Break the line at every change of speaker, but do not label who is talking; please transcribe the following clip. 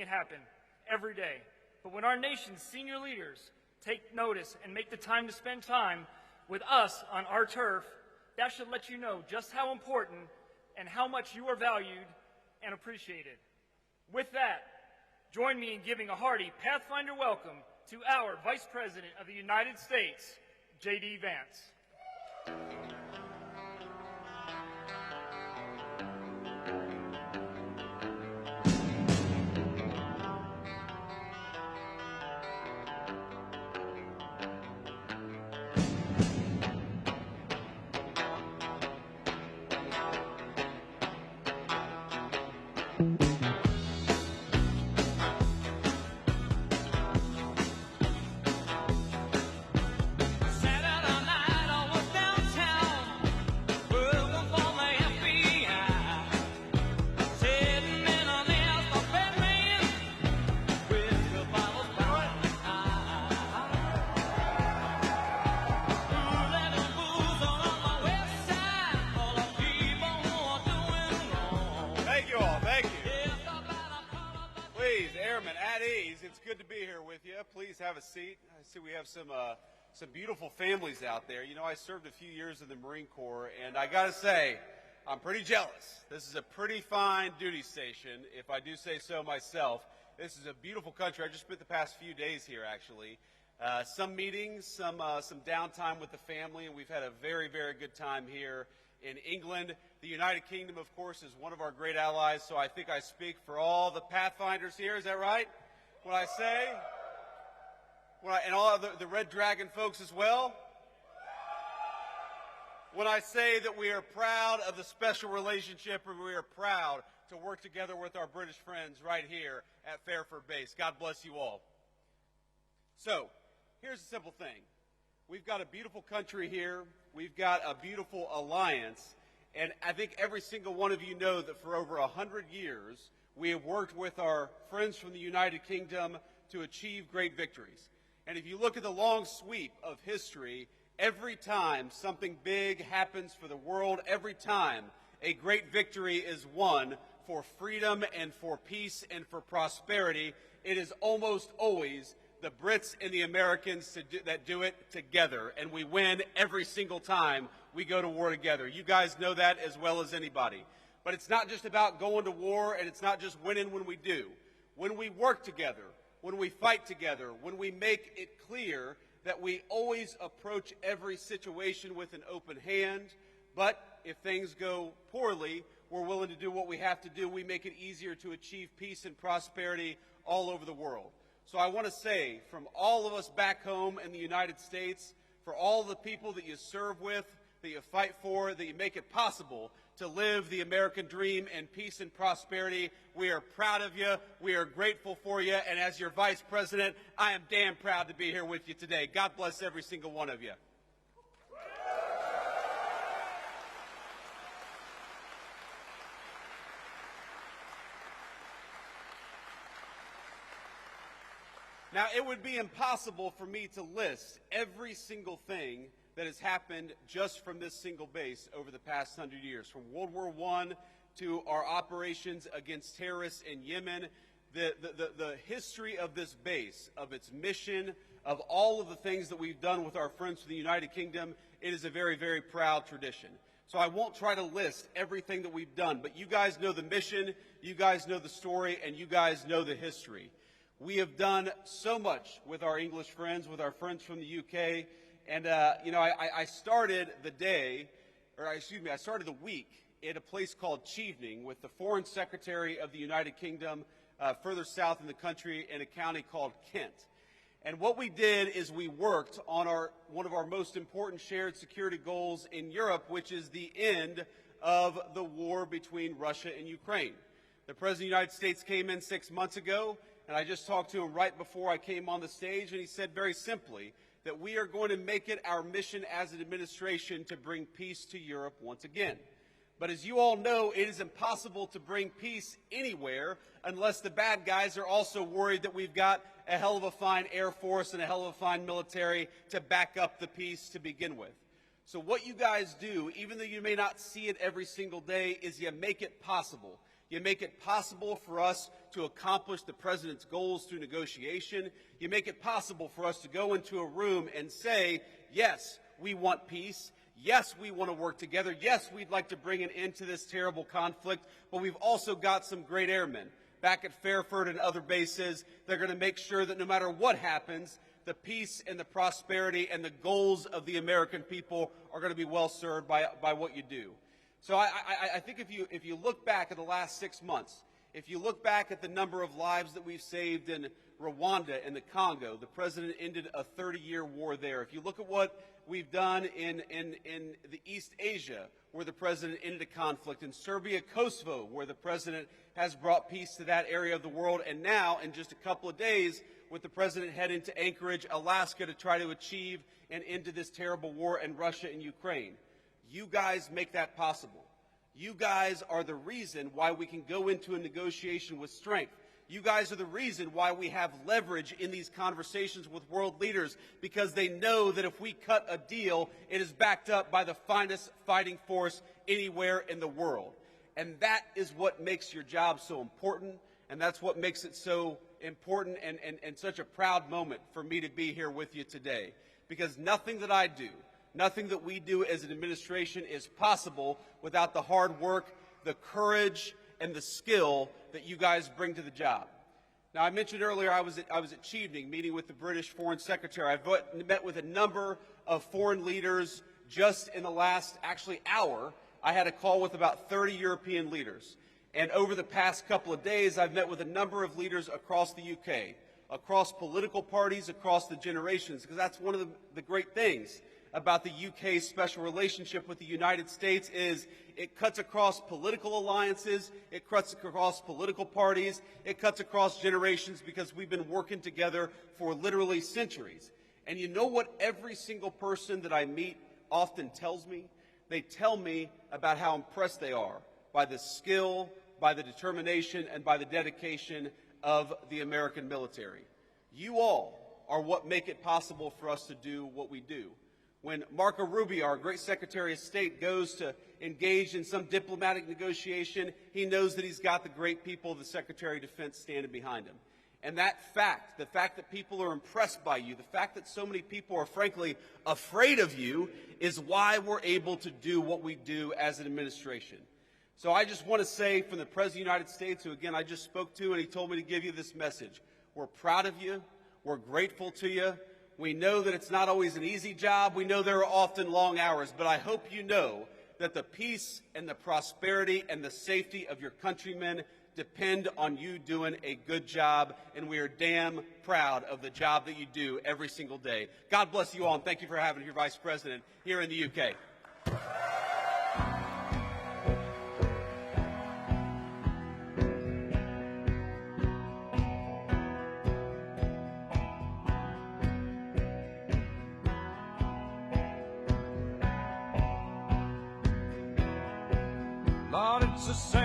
it happen every day. But when our nation's senior leaders take notice and make the time to spend time with us on our turf, that should let you know just how important and how much you are valued and appreciated. With that, join me in giving a hearty Pathfinder welcome to our Vice President of the United States, J.D. Vance.
It's good to be here with you. Please have a seat. I see we have some beautiful families out there. You know, I served a few years in the Marine Corps, and I got to say, I'm pretty jealous. This is a pretty fine duty station, if I do say so myself. This is a beautiful country. I just spent the past few days here, actually. Some meetings, some downtime with the family, and we've had a very, very good time here in England. The United Kingdom, of course, is one of our great allies, so I think I speak for all the Pathfinders here. Is that right? When I say, and all of the Red Dragon folks as well, when I say that we are proud of the special relationship and we are proud to work together with our British friends right here at Fairford Base. God bless you all. So, here's a simple thing. We've got a beautiful country here. We've got a beautiful alliance. And I think every single one of you know that for over 100 years, we have worked with our friends from the United Kingdom to achieve great victories. And if you look at the long sweep of history, every time something big happens for the world, every time a great victory is won for freedom and for peace and for prosperity, it is almost always the Brits and the Americans that do it together. And we win every single time we go to war together. You guys know that as well as anybody. But it's not just about going to war, and it's not just winning when we do. When we work together, when we fight together, when we make it clear that we always approach every situation with an open hand, but if things go poorly, we're willing to do what we have to do. We make it easier to achieve peace and prosperity all over the world. So I want to say, from all of us back home in the United States, for all the people that you serve with, that you fight for, that you make it possible to live the American dream in peace and prosperity, we are proud of you. We are grateful for you. And as your Vice President, I am damn proud to be here with you today. God bless every single one of you. Now, it would be impossible for me to list every single thing that has happened just from this single base over the past 100 years, from World War I to our operations against terrorists in Yemen. The history of this base, of its mission, of all of the things that we've done with our friends from the United Kingdom, it is a very, very proud tradition. So I won't try to list everything that we've done, but you guys know the mission, you guys know the story, and you guys know the history. We have done so much with our English friends, with our friends from the UK, and I started the week at a place called Chevening with the Foreign Secretary of the United Kingdom, further south in the country in a county called Kent. And what we did is we worked on one of our most important shared security goals in Europe, which is the end of the war between Russia and Ukraine. The President of the United States came in 6 months ago, and I just talked to him right before I came on the stage, and he said very simply that we are going to make it our mission as an administration to bring peace to Europe once again. But as you all know, it is impossible to bring peace anywhere unless the bad guys are also worried that we've got a hell of a fine Air Force and a hell of a fine military to back up the peace to begin with. So what you guys do, even though you may not see it every single day, is you make it possible. You make it possible for us to accomplish the president's goals through negotiation. You make it possible for us to go into a room and say, yes, we want peace. Yes, we want to work together. Yes, we'd like to bring an end to this terrible conflict, but we've also got some great airmen back at Fairford and other bases. They're going to make sure that no matter what happens, the peace and the prosperity and the goals of the American people are going to be well served by what you do. So I think if you look back at the last 6 months, if you look back at the number of lives that we've saved in Rwanda and the Congo, the president ended a 30-year war there. If you look at what we've done in the East Asia, where the president ended a conflict, in Serbia, Kosovo, where the president has brought peace to that area of the world, and now, in just a couple of days, with the president heading to Anchorage, Alaska, to try to achieve an end to this terrible war in Russia and Ukraine. You guys make that possible. You guys are the reason why we can go into a negotiation with strength. You guys are the reason why we have leverage in these conversations with world leaders, because they know that if we cut a deal, it is backed up by the finest fighting force anywhere in the world. And that is what makes your job so important, and that's what makes it so important and such a proud moment for me to be here with you today. Because nothing that I do, nothing that we do as an administration is possible without the hard work, the courage, and the skill that you guys bring to the job. Now, I mentioned earlier I was at Chevening meeting with the British Foreign Secretary. I've met with a number of foreign leaders just in the last, hour. I had a call with about 30 European leaders. And over the past couple of days, I've met with a number of leaders across the UK, across political parties, across the generations, because that's one of the great things about the UK's special relationship with the United States is it cuts across political alliances, it cuts across political parties, it cuts across generations, because we've been working together for literally centuries. And you know what every single person that I meet often tells me? They tell me about how impressed they are by the skill, by the determination, and by the dedication of the American military. You all are what make it possible for us to do what we do. When Marco Rubio, our great Secretary of State, goes to engage in some diplomatic negotiation, he knows that he's got the great people of the Secretary of Defense standing behind him. And that fact, the fact that people are impressed by you, the fact that so many people are frankly afraid of you, is why we're able to do what we do as an administration. So I just want to say from the President of the United States, who again I just spoke to, and he told me to give you this message. We're proud of you. We're grateful to you. We know that it's not always an easy job. We know there are often long hours, but I hope you know that the peace and the prosperity and the safety of your countrymen depend on you doing a good job, and we are damn proud of the job that you do every single day. God bless you all, and thank you for having your Vice President here in the UK.
Lord, it's the same.